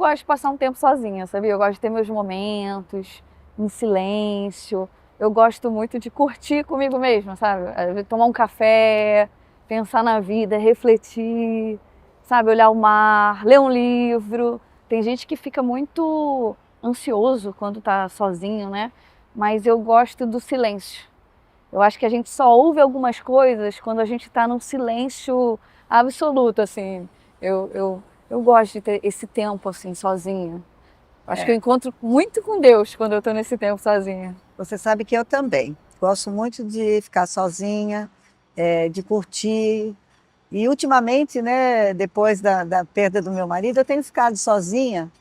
gosto de passar um tempo sozinha, sabia? Eu gosto de ter meus momentos em silêncio. Eu gosto muito de curtir comigo mesma, sabe? Tomar um café, pensar na vida, refletir, sabe? Olhar o mar, ler um livro. Tem gente que fica muito ansioso quando tá sozinho, né? Mas eu gosto do silêncio. Eu acho que a gente só ouve algumas coisas quando a gente está num silêncio absoluto, assim. Eu gosto de ter esse tempo, assim, sozinha. Acho que eu encontro muito com Deus quando eu estou nesse tempo sozinha. Você sabe que eu também. Gosto muito de ficar sozinha, de curtir. E ultimamente, né, depois da perda do meu marido, eu tenho ficado sozinha.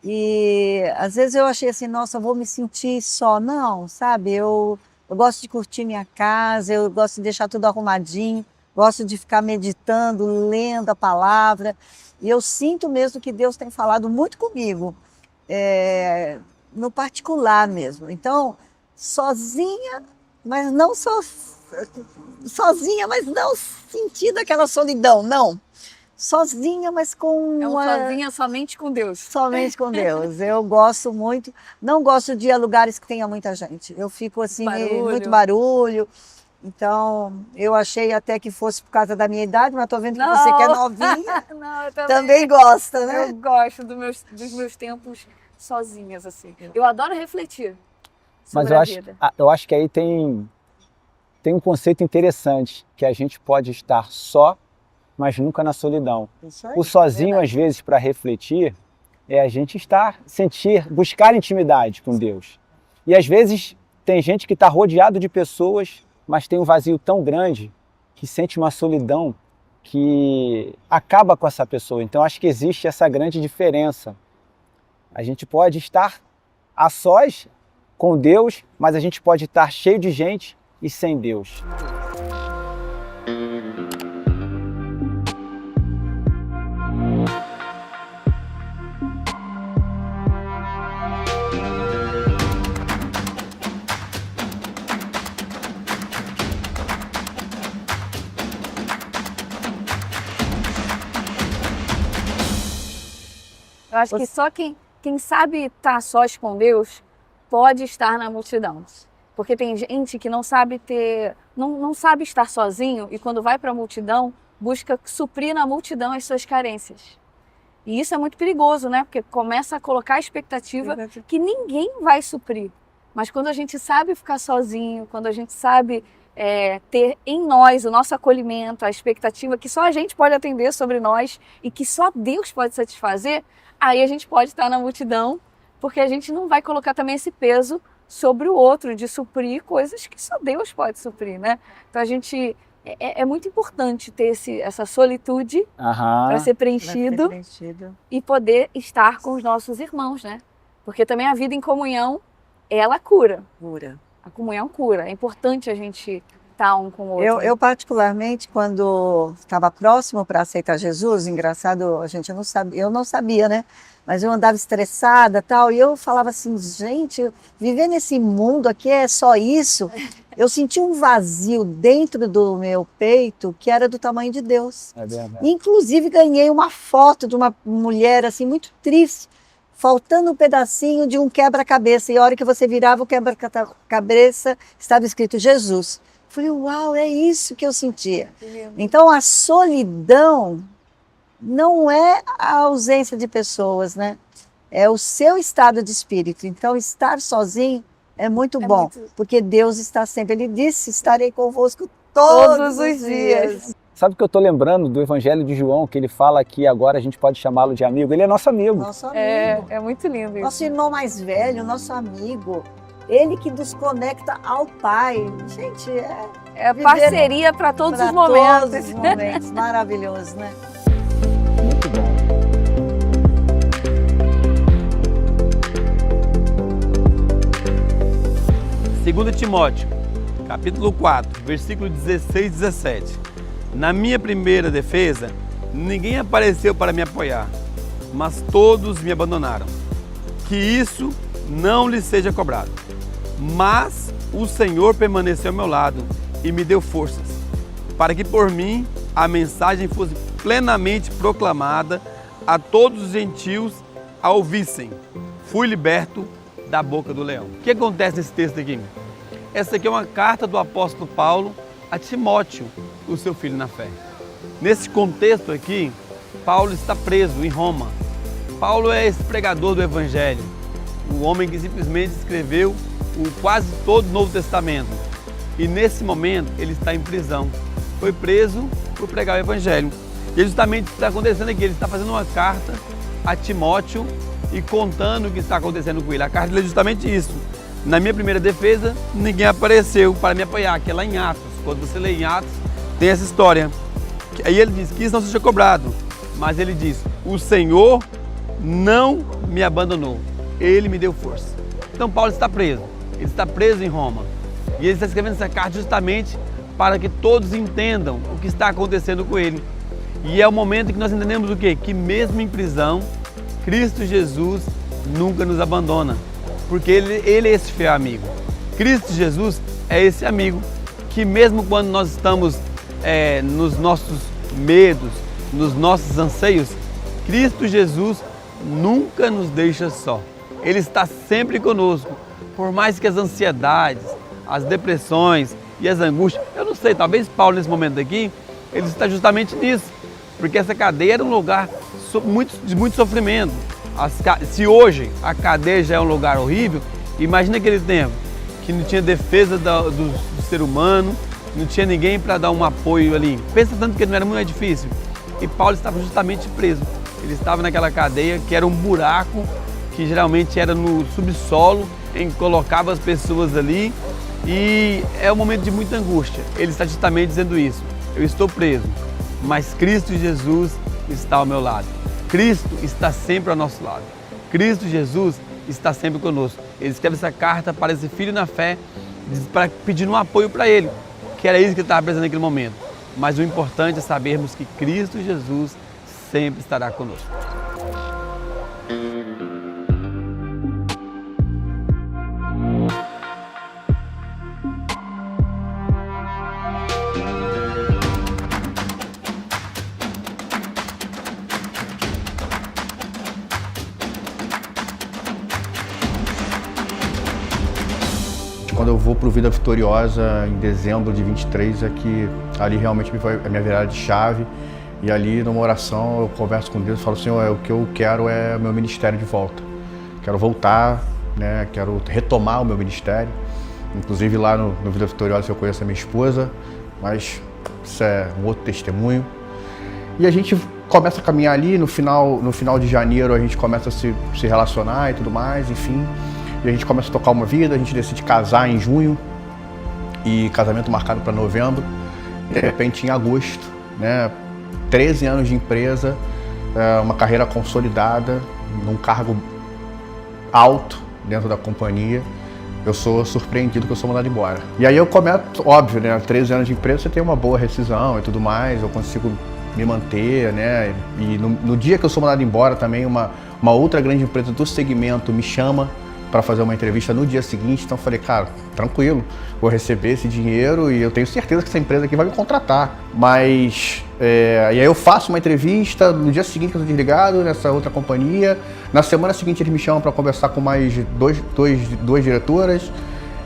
E às vezes eu achei assim, nossa, eu vou me sentir só. Não, sabe? Eu gosto de curtir minha casa, eu gosto de deixar tudo arrumadinho, gosto de ficar meditando, lendo a palavra. E eu sinto mesmo que Deus tem falado muito comigo, no particular mesmo. Então, sozinha, mas não sozinha, mas não sentindo aquela solidão, não. Sozinha, mas com sozinha somente com Deus. Somente com Deus. Eu gosto muito. Não gosto de ir a lugares que tenha muita gente. Eu fico assim, muito barulho. Então, eu achei até que fosse por causa da minha idade, mas estou vendo que você que é novinha, não, eu também gosta, né? Eu gosto dos meus tempos sozinhas, assim. Eu adoro refletir sobre a vida. Eu acho que aí tem um conceito interessante, que a gente pode estar só, mas nunca na solidão. O sozinho, às vezes, para refletir, é a gente buscar intimidade com Deus. E às vezes tem gente que está rodeado de pessoas, mas tem um vazio tão grande que sente uma solidão que acaba com essa pessoa. Então acho que existe essa grande diferença. A gente pode estar a sós com Deus, mas a gente pode estar cheio de gente e sem Deus. Eu acho que só quem sabe estar sós com Deus pode estar na multidão. Porque tem gente que não sabe não sabe estar sozinho e quando vai para a multidão, busca suprir na multidão as suas carências. E isso é muito perigoso, né? Porque começa a colocar a expectativa que ninguém vai suprir. Mas quando a gente sabe ficar sozinho, quando a gente sabe ter em nós o nosso acolhimento, a expectativa que só a gente pode atender sobre nós e que só Deus pode satisfazer, aí a gente pode estar na multidão, porque a gente não vai colocar também esse peso sobre o outro, de suprir coisas que só Deus pode suprir, né? Então a gente... É muito importante ter essa solitude para ser preenchido e poder estar com os nossos irmãos, né? Porque também a vida em comunhão, ela cura. A comunhão cura. É importante a gente estar um com o outro. Eu particularmente, quando estava próximo para aceitar Jesus, engraçado, eu não sabia, né? Mas eu andava estressada e tal, e eu falava assim, gente, viver nesse mundo aqui é só isso. Eu senti um vazio dentro do meu peito que era do tamanho de Deus. É verdade. Inclusive ganhei uma foto de uma mulher assim muito triste, faltando um pedacinho de um quebra-cabeça. E a hora que você virava o quebra-cabeça, estava escrito Jesus. Falei, uau, é isso que eu sentia. Então a solidão não é a ausência de pessoas, né? É o seu estado de espírito. Então estar sozinho é muito bom, porque Deus está sempre. Ele disse, estarei convosco todos os dias. Sabe o que eu estou lembrando do Evangelho de João, que ele fala que agora a gente pode chamá-lo de amigo? Ele é nosso amigo. Nosso amigo. É muito lindo isso. Nosso irmão mais velho, nosso amigo. Ele que nos conecta ao Pai. Gente, é parceria para todos os momentos. Todos os momentos. Maravilhoso, né? Muito bom. Segundo Timóteo, capítulo 4, versículo 16 e 17. Na minha primeira defesa, ninguém apareceu para me apoiar, mas todos me abandonaram. Que isso não lhe seja cobrado. Mas o Senhor permaneceu ao meu lado e me deu forças, para que por mim a mensagem fosse plenamente proclamada a todos os gentios, a ouvissem, fui liberto da boca do leão. O que acontece nesse texto aqui? Essa aqui é uma carta do apóstolo Paulo a Timóteo, o seu filho na fé. Nesse contexto aqui, Paulo está preso em Roma. Paulo é esse pregador do Evangelho, o homem que simplesmente escreveu quase todo o Novo Testamento. E nesse momento ele está em prisão. Foi preso por pregar o Evangelho. E justamente o que está acontecendo aqui, ele está fazendo uma carta a Timóteo e contando o que está acontecendo com ele. A carta é justamente isso. Na minha primeira defesa, ninguém apareceu para me apoiar, que é lá em Atos. Quando você lê em Atos, tem essa história. Aí ele diz que isso não seja cobrado, mas ele diz, o Senhor não me abandonou, Ele me deu força. Então Paulo está preso, ele está preso em Roma. E ele está escrevendo essa carta justamente para que todos entendam o que está acontecendo com ele. E é o momento em que nós entendemos o quê? Que mesmo em prisão, Cristo Jesus nunca nos abandona, porque ele é esse fiel amigo. Cristo Jesus é esse amigo que mesmo quando nós estamos nos nossos medos, nos nossos anseios, Cristo Jesus nunca nos deixa só. Ele está sempre conosco, por mais que as ansiedades, as depressões e as angústias, eu não sei, talvez Paulo nesse momento aqui, ele está justamente nisso, porque essa cadeia era um lugar de muito sofrimento. Se hoje a cadeia já é um lugar horrível, imagina aquele tempo que não tinha defesa do ser humano, não tinha ninguém para dar um apoio ali. Pensa tanto que não era muito difícil. E Paulo estava justamente preso. Ele estava naquela cadeia que era um buraco, que geralmente era no subsolo, em que colocava as pessoas ali. E é um momento de muita angústia. Ele está justamente dizendo isso. Eu estou preso, mas Cristo Jesus está ao meu lado. Cristo está sempre ao nosso lado. Cristo Jesus está sempre conosco. Ele escreve essa carta para esse filho na fé, pedindo um apoio para ele, que era isso que ele estava precisando naquele momento. Mas o importante é sabermos que Cristo Jesus sempre estará conosco. Quando eu vou para o Vida Vitoriosa em dezembro de 23, é que ali realmente foi a minha virada de chave. E ali numa oração eu converso com Deus e falo, Senhor, o que eu quero é o meu ministério de volta. Quero voltar, né? Quero retomar o meu ministério. Inclusive lá no Vida Vitoriosa eu conheço a minha esposa, mas isso é um outro testemunho. E a gente começa a caminhar ali, no final de janeiro a gente começa a se relacionar e tudo mais, enfim. E a gente começa a tocar uma vida, a gente decide casar em junho e casamento marcado para novembro. De repente, em agosto, né, 13 anos de empresa, uma carreira consolidada, num cargo alto dentro da companhia, eu sou surpreendido que eu sou mandado embora. E aí eu começo, óbvio, né, 13 anos de empresa você tem uma boa rescisão e tudo mais, eu consigo me manter, né, e no dia que eu sou mandado embora também uma outra grande empresa do segmento me chama para fazer uma entrevista no dia seguinte, então eu falei, cara, tranquilo, vou receber esse dinheiro e eu tenho certeza que essa empresa aqui vai me contratar. Mas, e aí eu faço uma entrevista, no dia seguinte eu estou desligado nessa outra companhia, na semana seguinte eles me chamam para conversar com mais duas diretoras,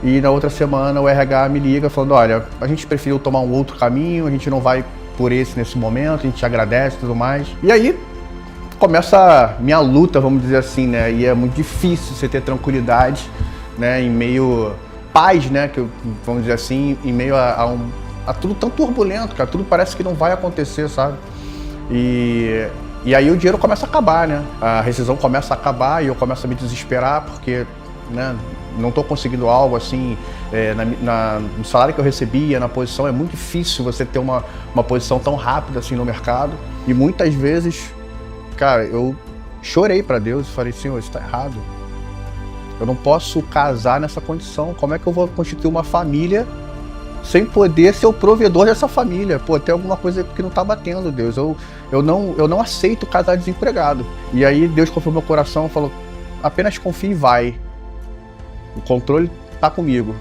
e na outra semana o RH me liga falando, olha, a gente preferiu tomar um outro caminho, a gente não vai por esse nesse momento, a gente agradece e tudo mais. E aí começa a minha luta, vamos dizer assim, né? E é muito difícil você ter tranquilidade, né? Em meio paz, né? Que vamos dizer assim, em meio a tudo tão turbulento, cara. Tudo parece que não vai acontecer, sabe? E aí o dinheiro começa a acabar, né? A rescisão começa a acabar e eu começo a me desesperar porque, né? Não estou conseguindo algo assim, no salário que eu recebia, na posição, é muito difícil você ter uma posição tão rápida assim no mercado. E muitas vezes, cara, eu chorei para Deus e falei, Senhor, isso está errado. Eu não posso casar nessa condição. Como é que eu vou constituir uma família sem poder ser o provedor dessa família? Pô, tem alguma coisa que não está batendo, Deus. Eu não aceito casar desempregado. E aí Deus confiou meu coração e falou, apenas confie e vai. O controle está comigo.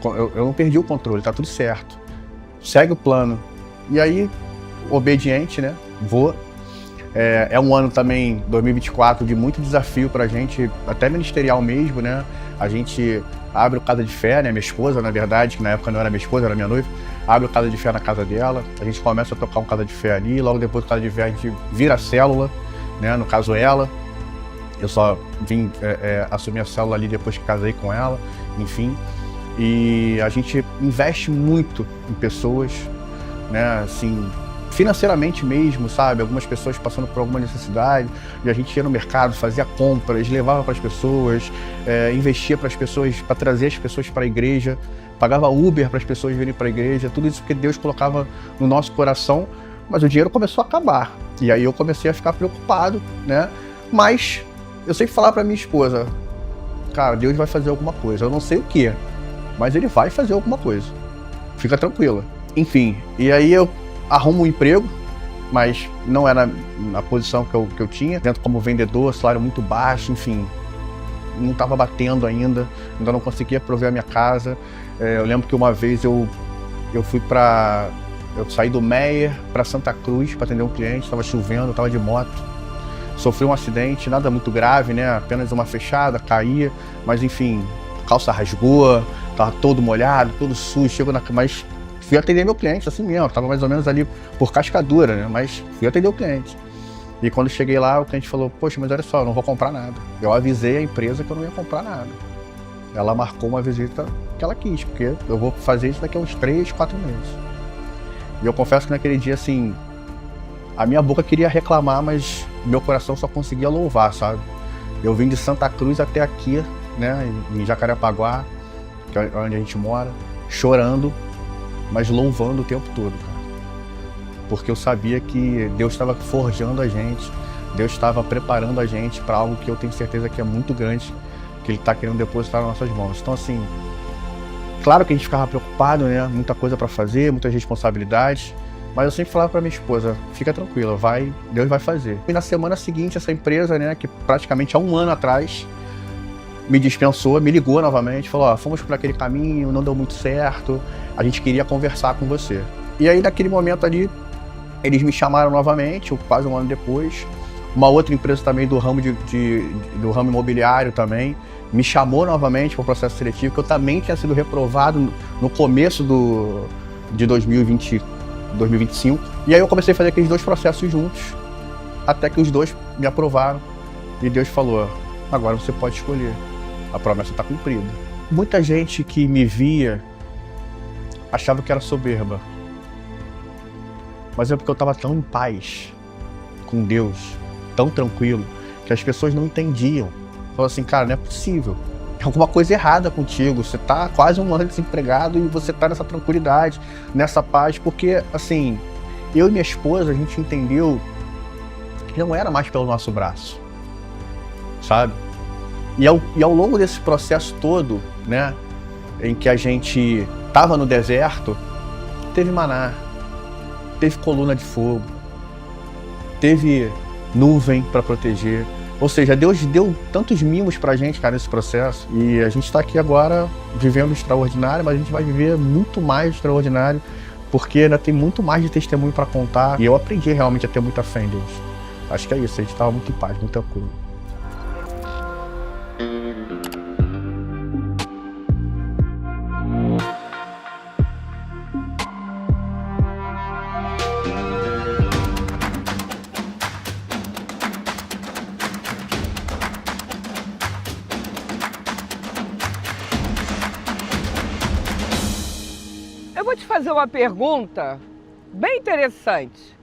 Eu não perdi o controle, está tudo certo. Segue o plano. E aí, obediente, né? Vou. É um ano também, 2024, de muito desafio pra gente, até ministerial mesmo, né? A gente abre o Casa de Fé, né? Minha esposa, na verdade, que na época não era minha esposa, era minha noiva, abre o Casa de Fé na casa dela, a gente começa a tocar um Casa de Fé ali, logo depois do Casa de Fé a gente vira a célula, né? No caso ela, eu só vim assumir a célula ali depois que casei com ela, enfim. E a gente investe muito em pessoas, né? Assim, financeiramente mesmo, sabe? Algumas pessoas passando por alguma necessidade, e a gente ia no mercado, fazia compras, levava para as pessoas, investia para as pessoas, para trazer as pessoas para a igreja, pagava Uber para as pessoas virem para a igreja, tudo isso que Deus colocava no nosso coração, mas o dinheiro começou a acabar. E aí eu comecei a ficar preocupado, né? Mas eu sempre falava para minha esposa, cara, Deus vai fazer alguma coisa, eu não sei o que, mas Ele vai fazer alguma coisa, fica tranquila. Enfim, e aí eu arrumo um emprego, mas não era na posição que eu tinha, dentro como vendedor, salário muito baixo, enfim, não estava batendo ainda não conseguia prover a minha casa. Eu lembro que uma vez eu saí do Meier para Santa Cruz para atender um cliente, estava chovendo, estava de moto, sofri um acidente, nada muito grave, né? Apenas uma fechada, caía, mas enfim, calça rasgou, estava todo molhado, todo sujo, mas fui atender meu cliente assim mesmo, estava mais ou menos ali por cascadura, né? Mas fui atender o cliente. E quando cheguei lá, o cliente falou, poxa, mas olha só, eu não vou comprar nada. Eu avisei a empresa que eu não ia comprar nada. Ela marcou uma visita que ela quis, porque eu vou fazer isso daqui a uns 3, 4 meses. E eu confesso que naquele dia, assim, a minha boca queria reclamar, mas meu coração só conseguia louvar, sabe? Eu vim de Santa Cruz até aqui, né, em Jacarepaguá, que é onde a gente mora, chorando, mas louvando o tempo todo, cara. Porque eu sabia que Deus estava forjando a gente, Deus estava preparando a gente para algo que eu tenho certeza que é muito grande, que Ele está querendo depositar nas nossas mãos. Então, assim, claro que a gente ficava preocupado, né? Muita coisa para fazer, muitas responsabilidades, mas eu sempre falava para minha esposa, fica tranquila, Deus vai fazer. E na semana seguinte, essa empresa, né, que praticamente há um ano atrás, me dispensou, me ligou novamente, falou, ó, fomos por aquele caminho, não deu muito certo, a gente queria conversar com você. E aí, naquele momento ali, eles me chamaram novamente, quase um ano depois. Uma outra empresa também do ramo do ramo imobiliário também me chamou novamente para o processo seletivo, que eu também tinha sido reprovado no começo de 2025. E aí eu comecei a fazer aqueles 2 processos juntos, até que os 2 me aprovaram. E Deus falou, agora você pode escolher. A promessa está cumprida. Muita gente que me via achava que era soberba. Mas é porque eu estava tão em paz com Deus, tão tranquilo, que as pessoas não entendiam. Falaram assim, cara, não é possível. Tem alguma coisa errada contigo. Você está quase um ano desempregado e você está nessa tranquilidade, nessa paz. Porque, assim, eu e minha esposa, a gente entendeu que não era mais pelo nosso braço, sabe? E ao longo desse processo todo, né, em que a gente estava no deserto, teve maná, teve coluna de fogo, teve nuvem para proteger. Ou seja, Deus deu tantos mimos pra gente, cara, nesse processo. E a gente está aqui agora vivendo extraordinário, mas a gente vai viver muito mais extraordinário, porque ainda tem muito mais de testemunho para contar. E eu aprendi realmente a ter muita fé em Deus. Acho que é isso, a gente estava muito em paz, muito tranquilo. Eu vou te fazer uma pergunta bem interessante.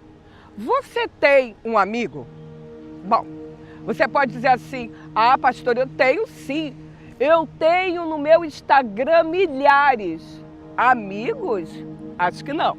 Você tem um amigo? Bom, você pode dizer assim, ah, pastor, eu tenho sim. Eu tenho no meu Instagram milhares. Amigos? Acho que não.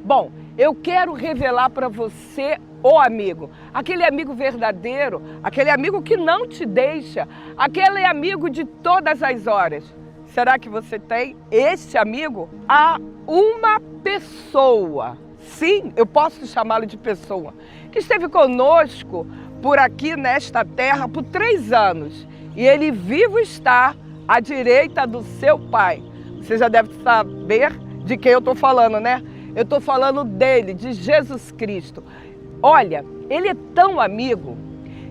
Bom, eu quero revelar para você o amigo. Aquele amigo verdadeiro, aquele amigo que não te deixa, aquele amigo de todas as horas. Será que você tem esse amigo? Há uma pessoa, sim, eu posso chamá-lo de pessoa, que esteve conosco por aqui nesta terra por 3 anos. E ele vivo está à direita do seu Pai. Você já deve saber de quem eu estou falando, né? Eu estou falando dele, de Jesus Cristo. Olha, ele é tão amigo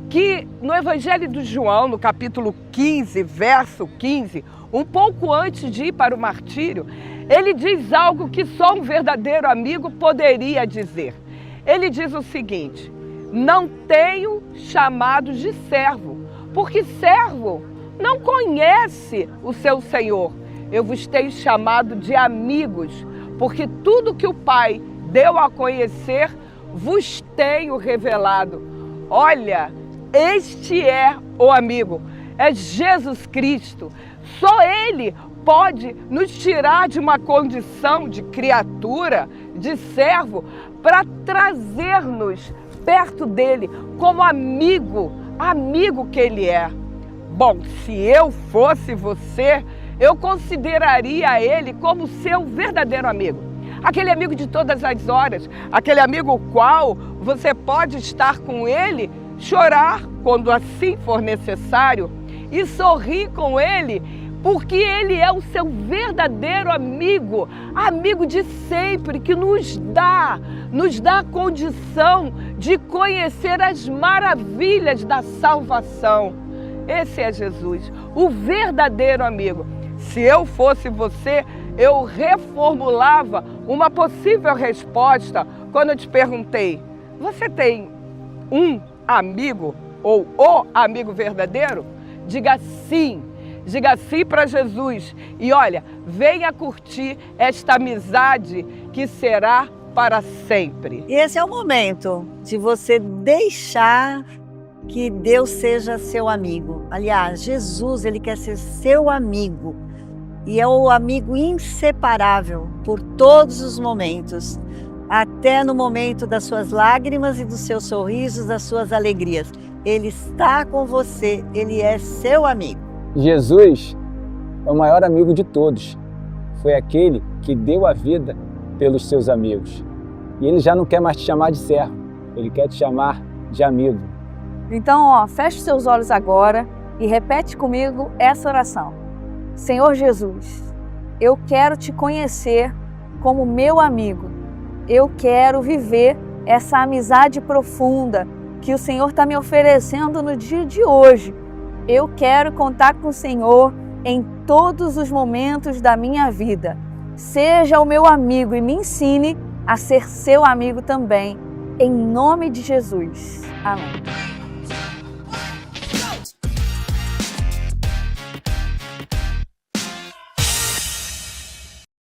que no Evangelho de João, no capítulo 15, verso 15, um pouco antes de ir para o martírio, ele diz algo que só um verdadeiro amigo poderia dizer. Ele diz o seguinte: não tenho chamado de servo, porque servo não conhece o seu senhor. Eu vos tenho chamado de amigos, porque tudo que o Pai deu a conhecer, vos tenho revelado. Olha, este é o amigo, é Jesus Cristo. Só Ele pode nos tirar de uma condição de criatura, de servo, para trazer-nos perto dele como amigo, amigo que Ele é. Bom, se eu fosse você, eu consideraria Ele como seu verdadeiro amigo. Aquele amigo de todas as horas, aquele amigo o qual você pode estar com ele, chorar quando assim for necessário e sorrir com ele, porque ele é o seu verdadeiro amigo, amigo de sempre, que nos dá a condição de conhecer as maravilhas da salvação. Esse é Jesus, o verdadeiro amigo. Se eu fosse você, eu reformulava uma possível resposta quando eu te perguntei: você tem um amigo ou o amigo verdadeiro? Diga sim para Jesus. E olha, venha curtir esta amizade que será para sempre. E esse é o momento de você deixar que Deus seja seu amigo. Aliás, Jesus, ele quer ser seu amigo. E é o amigo inseparável por todos os momentos, até no momento das suas lágrimas e dos seus sorrisos, das suas alegrias. Ele está com você, ele é seu amigo. Jesus é o maior amigo de todos. Foi aquele que deu a vida pelos seus amigos. E ele já não quer mais te chamar de servo, ele quer te chamar de amigo. Então, feche seus olhos agora e repete comigo essa oração. Senhor Jesus, eu quero te conhecer como meu amigo. Eu quero viver essa amizade profunda que o Senhor está me oferecendo no dia de hoje. Eu quero contar com o Senhor em todos os momentos da minha vida. Seja o meu amigo e me ensine a ser seu amigo também. Em nome de Jesus. Amém.